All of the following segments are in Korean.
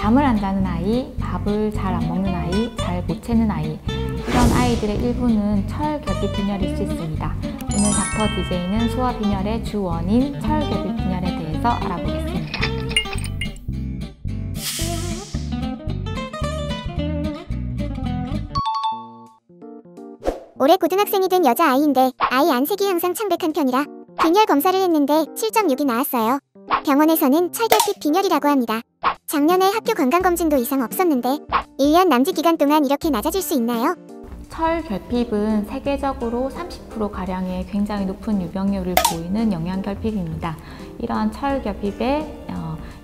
잠을 안 자는 아이, 밥을 잘 안 먹는 아이, 잘 못 채는 아이, 이런 아이들의 일부는 철결핍 빈혈일 수 있습니다. 오늘 닥터 DJ는 소화 빈혈의 주 원인 철결핍 빈혈에 대해서 알아보겠습니다. 올해 고등학생이 된 여자아이인데 아이 안색이 항상 창백한 편이라 빈혈 검사를 했는데 7.6이 나왔어요. 병원에서는 철결핍 빈혈이라고 합니다. 작년에 학교 건강검진도 이상 없었는데 1년 남짓 기간 동안 이렇게 낮아질 수 있나요? 철결핍은 세계적으로 30%가량의 굉장히 높은 유병률을 보이는 영양결핍입니다. 이러한 철결핍의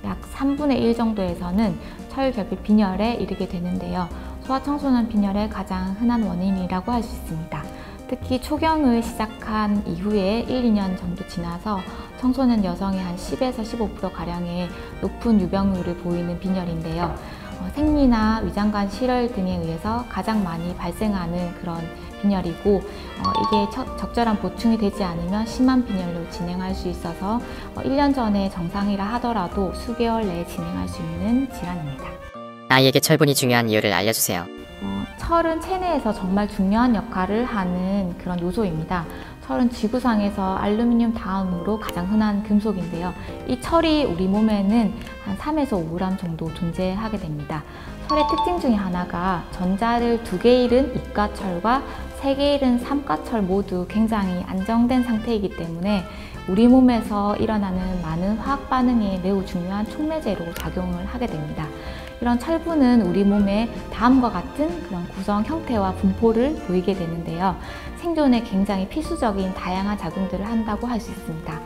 약 3분의 1 정도에서는 철결핍 빈혈에 이르게 되는데요. 소아청소년 빈혈의 가장 흔한 원인이라고 할 수 있습니다. 특히 초경을 시작한 이후에 1, 2년 정도 지나서 청소년 여성의 한 10에서 15%가량의 높은 유병률을 보이는 빈혈인데요. 생리나 위장관 실혈 등에 의해서 가장 많이 발생하는 그런 빈혈이고 이게 적절한 보충이 되지 않으면 심한 빈혈로 진행할 수 있어서 1년 전에 정상이라 하더라도 수개월 내에 진행할 수 있는 질환입니다. 아이에게 철분이 중요한 이유를 알려주세요. 철은 체내에서 정말 중요한 역할을 하는 그런 요소입니다. 철은 지구상에서 알루미늄 다음으로 가장 흔한 금속인데요. 이 철이 우리 몸에는 한 3에서 5g 정도 존재하게 됩니다. 철의 특징 중에 하나가 전자를 2개 잃은 이가철과 3개 잃은 삼가철 모두 굉장히 안정된 상태이기 때문에 우리 몸에서 일어나는 많은 화학 반응에 매우 중요한 촉매제로 작용을 하게 됩니다. 이런 철분은 우리 몸에 다음과 같은 그런 구성 형태와 분포를 보이게 되는데요. 생존에 굉장히 필수적인 다양한 작용들을 한다고 할 수 있습니다.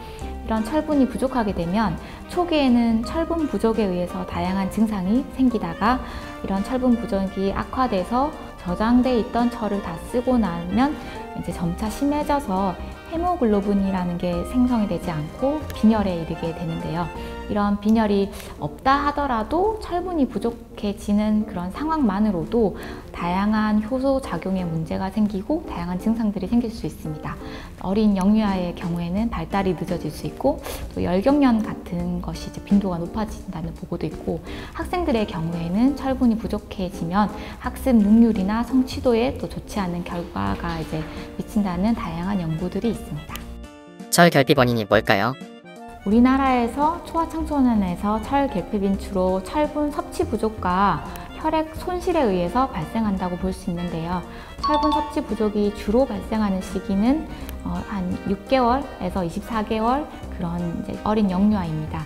이런 철분이 부족하게 되면 초기에는 철분 부족에 의해서 다양한 증상이 생기다가 이런 철분 부족이 악화돼서 저장돼 있던 철을 다 쓰고 나면 이제 점차 심해져서 헤모글로빈이라는 게 생성이 되지 않고 빈혈에 이르게 되는데요. 이런 빈혈이 없다 하더라도 철분이 부족해지는 그런 상황만으로도 다양한 효소 작용에 문제가 생기고 다양한 증상들이 생길 수 있습니다. 어린 영유아의 경우에는 발달이 늦어질 수 있고 또 열경련 같은 것이 이제 빈도가 높아진다는 보고도 있고 학생들의 경우에는 철분이 부족해지면 학습 능률이나 성취도에 또 좋지 않은 결과가 이제 미친다는 다양한 연구들이 있습니다. 철결핍 원인이 뭘까요? 우리나라에서 소아청소년에서 철결핍인 주로 철분 섭취 부족과 혈액 손실에 의해서 발생한다고 볼 수 있는데요. 철분 섭취 부족이 주로 발생하는 시기는 한 6개월에서 24개월 그런 이제 어린 영유아입니다.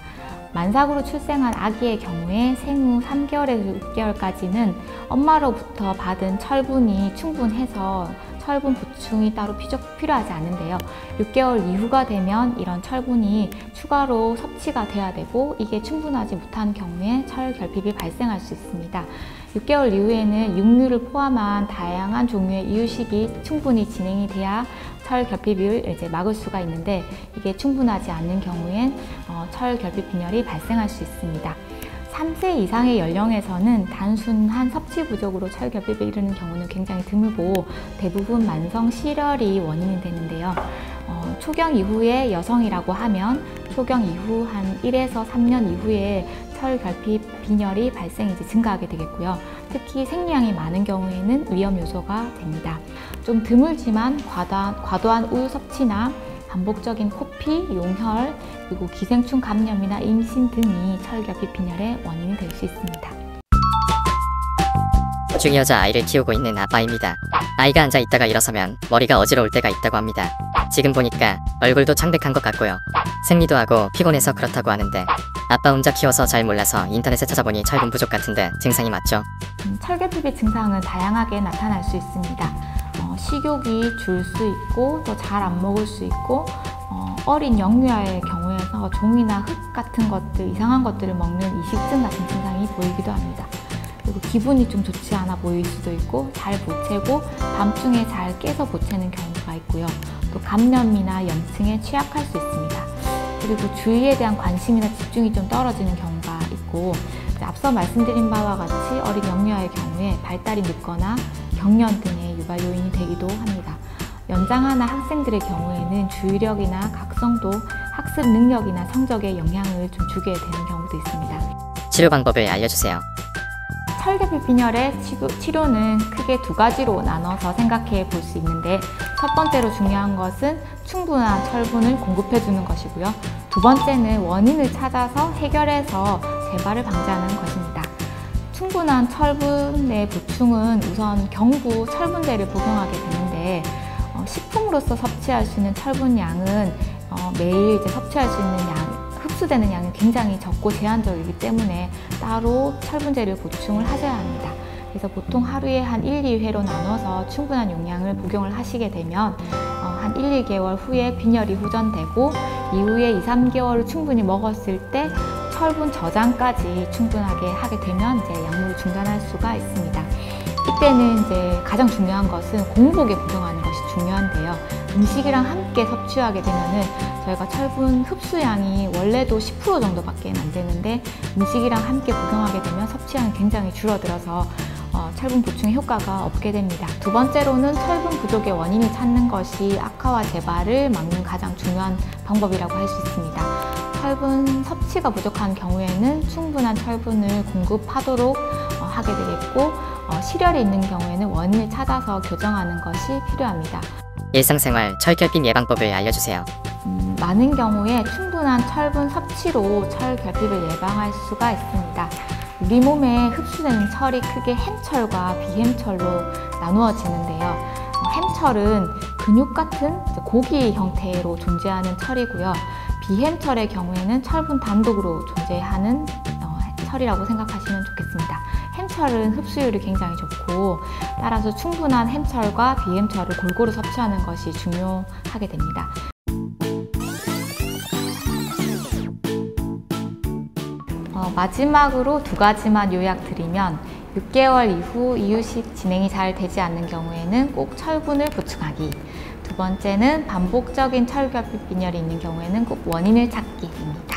만삭으로 출생한 아기의 경우에 생후 3개월에서 6개월까지는 엄마로부터 받은 철분이 충분해서 철분 보충이 따로 필요하지 않은데요. 6개월 이후가 되면 이런 철분이 추가로 섭취가 돼야 되고 이게 충분하지 못한 경우에 철결핍이 발생할 수 있습니다. 6개월 이후에는 육류를 포함한 다양한 종류의 이유식이 충분히 진행이 돼야 철결핍을 이제 막을 수가 있는데 이게 충분하지 않는 경우엔 철결핍 빈혈이 발생할 수 있습니다. 3세 이상의 연령에서는 단순한 섭취 부족으로 철결핍에 이르는 경우는 굉장히 드물고 대부분 만성 실혈이 원인이 되는데요. 초경 이후에 여성이라고 하면 초경 이후 한 1에서 3년 이후에 철결핍 빈혈이 발생이 이제 증가하게 되겠고요. 특히 생리량이 많은 경우에는 위험 요소가 됩니다. 좀 드물지만 과도한 우유 섭취나 반복적인 코피, 용혈, 그리고 기생충 감염이나 임신 등이 철결핍 빈혈의 원인이 될 수 있습니다. 중이여자 아이를 키우고 있는 아빠입니다. 아이가 앉아 있다가 일어서면 머리가 어지러울 때가 있다고 합니다. 지금 보니까 얼굴도 창백한 것 같고요. 생리도 하고 피곤해서 그렇다고 하는데 아빠 혼자 키워서 잘 몰라서 인터넷에 찾아보니 철분 부족 같은데 증상이 맞죠? 철결핍의 증상은 다양하게 나타날 수 있습니다. 식욕이 줄 수 있고 또 잘 안 먹을 수 있고 어린 영유아의 경우에서 종이나 흙 같은 것들, 이상한 것들을 먹는 이식증 같은 증상이 보이기도 합니다. 그리고 기분이 좀 좋지 않아 보일 수도 있고 잘 보채고 밤중에 잘 깨서 보채는 경우가 있고요. 또 감염이나 염증에 취약할 수 있습니다. 그리고 주의에 대한 관심이나 집중이 좀 떨어지는 경우가 있고 앞서 말씀드린 바와 같이 어린 영유아의 경우에 발달이 늦거나 경련 등의 유발 요인이 되기도 합니다. 연장하나 학생들의 경우에는 주의력이나 각성도, 학습 능력이나 성적에 영향을 좀 주게 되는 경우도 있습니다. 치료 방법을 알려주세요. 철결핍 빈혈의 치료는 크게 두 가지로 나눠서 생각해 볼 수 있는데, 첫 번째로 중요한 것은 충분한 철분을 공급해 주는 것이고요. 두 번째는 원인을 찾아서 해결해서 재발을 방지하는 것입니다. 충분한 철분의 보충은 우선 경부 철분제를 복용하게 되는데, 식품으로서 섭취할 수 있는 철분 양은 매일 섭취할 수 있는 흡수되는 양이 굉장히 적고 제한적이기 때문에 따로 철분제를 보충을 하셔야 합니다. 그래서 보통 하루에 한 1, 2회로 나눠서 충분한 용량을 복용을 하시게 되면 한 1, 2개월 후에 빈혈이 호전되고, 이후에 2, 3개월을 충분히 먹었을 때 철분 저장까지 충분하게 하게 되면 이제 약물을 중단할 수가 있습니다. 이때는 이제 가장 중요한 것은 공복에 복용하는 것이 중요한데요. 음식이랑 함께 섭취하게 되면은 저희가 철분 흡수량이 원래도 10% 정도밖에 안 되는데, 음식이랑 함께 복용하게 되면 섭취량이 굉장히 줄어들어서 철분 보충의 효과가 없게 됩니다. 두 번째로는 철분 부족의 원인을 찾는 것이 악화와 재발을 막는 가장 중요한 방법이라고 할 수 있습니다. 철분 섭취가 부족한 경우에는 충분한 철분을 공급하도록 하게 되겠고, 실혈이 있는 경우에는 원인을 찾아서 교정하는 것이 필요합니다. 일상생활 철결핍 예방법을 알려주세요. 많은 경우에 충분한 철분 섭취로 철결핍을 예방할 수가 있습니다. 우리 몸에 흡수되는 철이 크게 햄철과 비햄철로 나누어지는데요. 햄철은 근육 같은 고기 형태로 존재하는 철이고요. 비햄철의 경우에는 철분 단독으로 존재하는 철이라고 생각하시면 좋겠습니다. 햄철은 흡수율이 굉장히 좋고, 따라서 충분한 햄철과 비햄철을 골고루 섭취하는 것이 중요하게 됩니다. 마지막으로 두 가지만 요약드리면, 6개월 이후 이유식 진행이 잘 되지 않는 경우에는 꼭 철분을 보충하기, 두 번째는 반복적인 철결핍 빈혈이 있는 경우에는 꼭 원인을 찾기입니다.